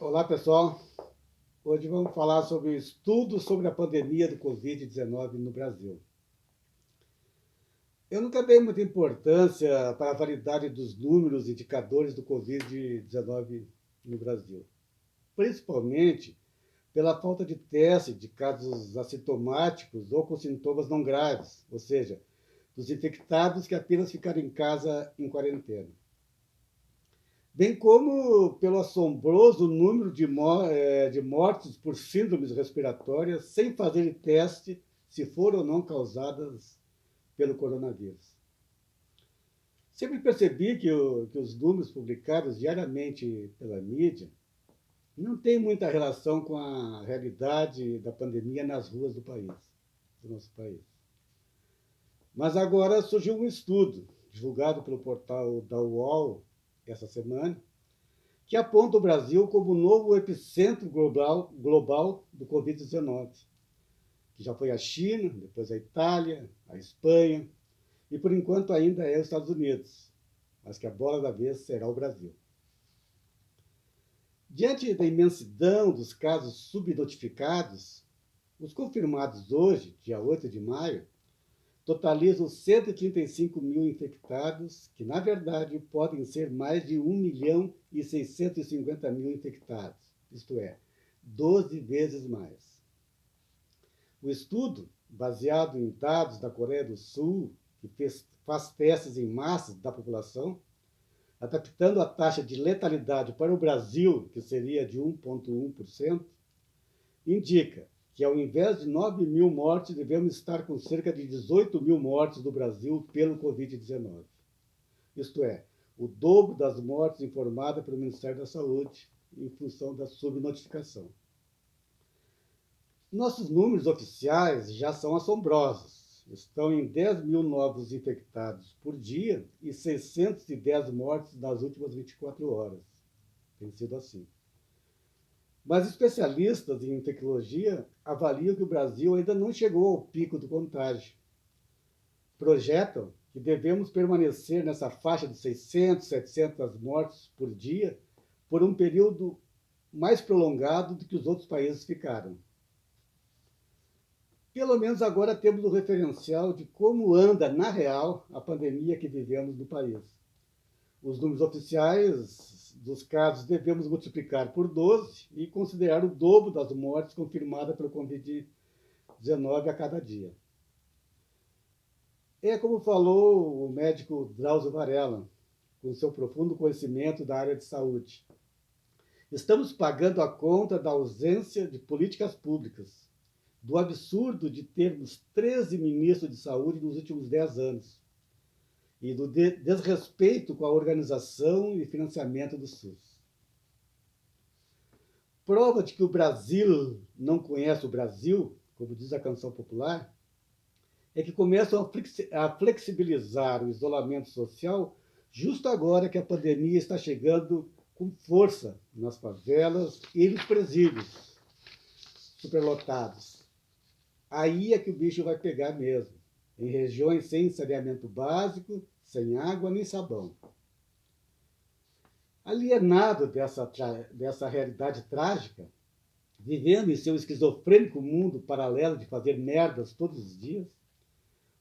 Olá, pessoal. Hoje vamos falar sobre estudos sobre a pandemia do Covid-19 no Brasil. Eu nunca dei muita importância para a validade dos números e indicadores do Covid-19 no Brasil, principalmente pela falta de teste de casos assintomáticos ou com sintomas não graves, ou seja, dos infectados que apenas ficaram em casa em quarentena. Bem como pelo assombroso número de mortes por síndromes respiratórias sem fazer teste se foram ou não causadas pelo coronavírus. Sempre percebi que os números publicados diariamente pela mídia não têm muita relação com a realidade da pandemia nas ruas do nosso país. Mas agora surgiu um estudo, divulgado pelo portal da UOL essa semana, que aponta o Brasil como o novo epicentro global do Covid-19, que já foi a China, depois a Itália, a Espanha e, por enquanto, ainda é os Estados Unidos, mas que a bola da vez será o Brasil. Diante da imensidão dos casos subnotificados, os confirmados hoje, dia 8 de maio, totalizam 135 mil infectados, que na verdade podem ser mais de 1 milhão e 650 mil infectados, isto é, 12 vezes mais. O estudo, baseado em dados da Coreia do Sul, que faz testes em massas da população, adaptando a taxa de letalidade para o Brasil, que seria de 1,1%, indica que ao invés de 9 mil mortes, devemos estar com cerca de 18 mil mortes no Brasil pelo Covid-19. Isto é, o dobro das mortes informadas pelo Ministério da Saúde, em função da subnotificação. Nossos números oficiais já são assombrosos. Estão em 10 mil novos infectados por dia e 610 mortes nas últimas 24 horas. Tem sido assim. Mas especialistas em infectologia avaliam que o Brasil ainda não chegou ao pico do contágio. Projetam que devemos permanecer nessa faixa de 600, 700 mortes por dia por um período mais prolongado do que os outros países ficaram. Pelo menos agora temos o referencial de como anda, na real, a pandemia que vivemos no país. Os números oficiais dos casos devemos multiplicar por 12 e considerar o dobro das mortes confirmadas pelo Covid-19 a cada dia. É como falou o médico Drauzio Varela, com seu profundo conhecimento da área de saúde. Estamos pagando a conta da ausência de políticas públicas, do absurdo de termos 13 ministros de saúde nos últimos 10 anos e do desrespeito com a organização e financiamento do SUS. Prova de que o Brasil não conhece o Brasil, como diz a canção popular, é que começam a flexibilizar o isolamento social justo agora que a pandemia está chegando com força nas favelas e nos presídios superlotados. Aí é que o bicho vai pegar mesmo, em regiões sem saneamento básico, sem água nem sabão. Alienado dessa realidade trágica, vivendo em seu esquizofrênico mundo paralelo de fazer merdas todos os dias,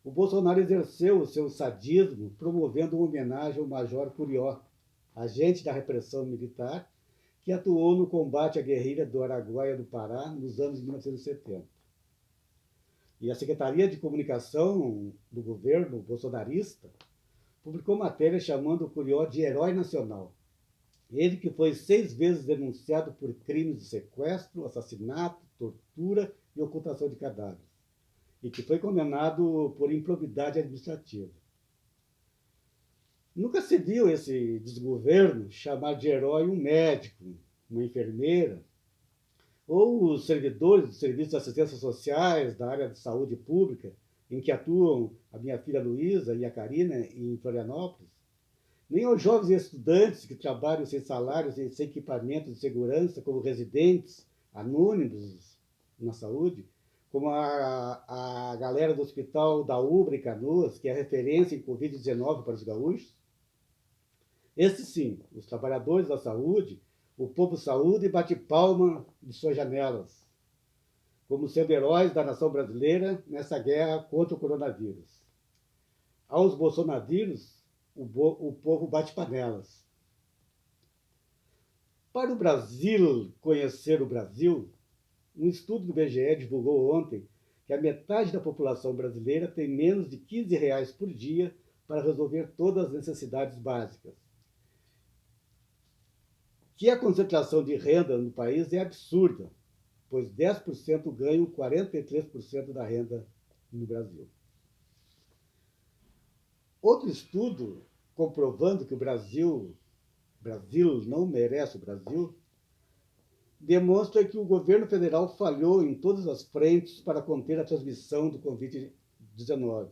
o Bolsonaro exerceu o seu sadismo promovendo uma homenagem ao Major Curió, agente da repressão militar, que atuou no combate à guerrilha do Araguaia do Pará nos anos 1970. E a Secretaria de Comunicação do governo bolsonarista publicou matéria chamando o Curió de herói nacional. Ele que foi 6 vezes denunciado por crimes de sequestro, assassinato, tortura e ocultação de cadáveres, e que foi condenado por improbidade administrativa. Nunca se viu esse desgoverno chamar de herói um médico, uma enfermeira, ou os servidores dos serviços de assistência sociais da área de saúde pública, em que atuam a minha filha Luísa e a Karina em Florianópolis, nem aos jovens estudantes que trabalham sem salários e sem equipamento de segurança, como residentes anônimos na saúde, como a galera do Hospital da Ubra em Canoas, que é referência em Covid-19 para os gaúchos. Esses sim, os trabalhadores da saúde, O povo saúda e bate palma de suas janelas, como sendo heróis da nação brasileira nessa guerra contra o coronavírus. Aos bolsonaviros, o povo bate panelas. Para o Brasil conhecer o Brasil, um estudo do IBGE divulgou ontem que a metade da população brasileira tem menos de R$ 15 por dia para resolver todas as necessidades básicas. Que a concentração de renda no país é absurda, pois 10% ganham 43% da renda no Brasil. Outro estudo comprovando que o Brasil não merece o Brasil, demonstra que o governo federal falhou em todas as frentes para conter a transmissão do Covid-19.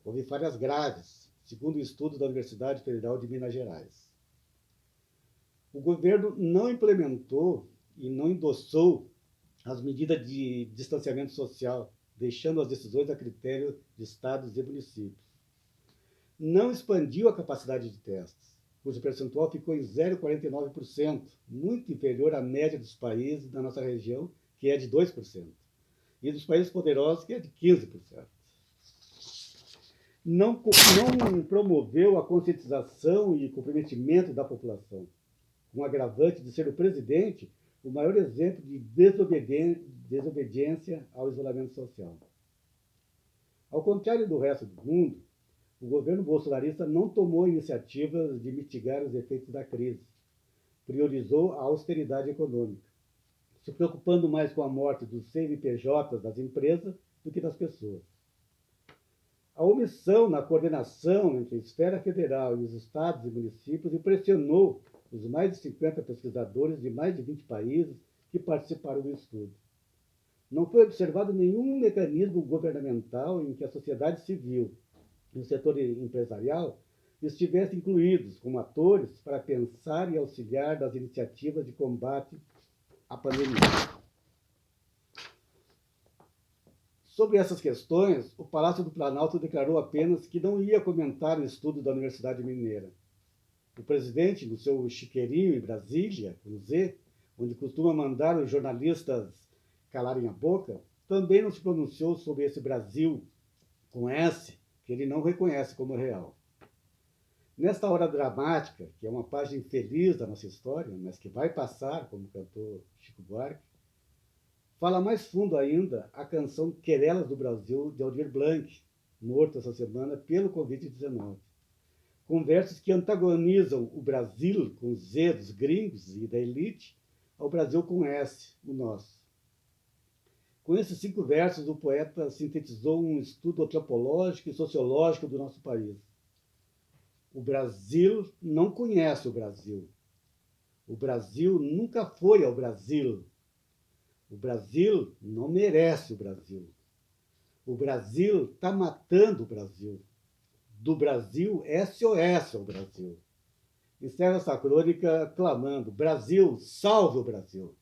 Houve falhas graves, segundo o estudo da Universidade Federal de Minas Gerais. O governo não implementou e não endossou as medidas de distanciamento social, deixando as decisões a critério de estados e municípios. Não expandiu a capacidade de testes, cujo percentual ficou em 0,49%, muito inferior à média dos países da nossa região, que é de 2%, e dos países poderosos, que é de 15%. Não promoveu a conscientização e comprometimento da população, com o agravante de ser o presidente o maior exemplo de desobediência ao isolamento social. Ao contrário do resto do mundo, o governo bolsonarista não tomou iniciativas de mitigar os efeitos da crise. Priorizou a austeridade econômica, se preocupando mais com a morte dos CNPJs das empresas do que das pessoas. A omissão na coordenação entre a esfera federal e os estados e municípios impressionou os mais de 50 pesquisadores de mais de 20 países que participaram do estudo. Não foi observado nenhum mecanismo governamental em que a sociedade civil e o setor empresarial estivessem incluídos como atores para pensar e auxiliar nas iniciativas de combate à pandemia. Sobre essas questões, o Palácio do Planalto declarou apenas que não ia comentar o estudo da Universidade Mineira. O presidente, no seu chiqueirinho em Brasília, com Z, onde costuma mandar os jornalistas calarem a boca, também não se pronunciou sobre esse Brasil, com S, que ele não reconhece como real. Nesta hora dramática, que é uma página infeliz da nossa história, mas que vai passar, como cantou Chico Buarque, fala mais fundo ainda a canção Querelas do Brasil, de Aldir Blanc, morto essa semana pelo Covid-19. Com versos que antagonizam o Brasil, com Z dos gringos e da elite, ao Brasil com S, o nosso. Com esses 5 versos, o poeta sintetizou um estudo antropológico e sociológico do nosso país. O Brasil não conhece o Brasil. O Brasil nunca foi ao Brasil. O Brasil não merece o Brasil. O Brasil está matando o Brasil. Do Brasil, SOS ao Brasil. Encerra essa crônica clamando: Brasil, salve o Brasil!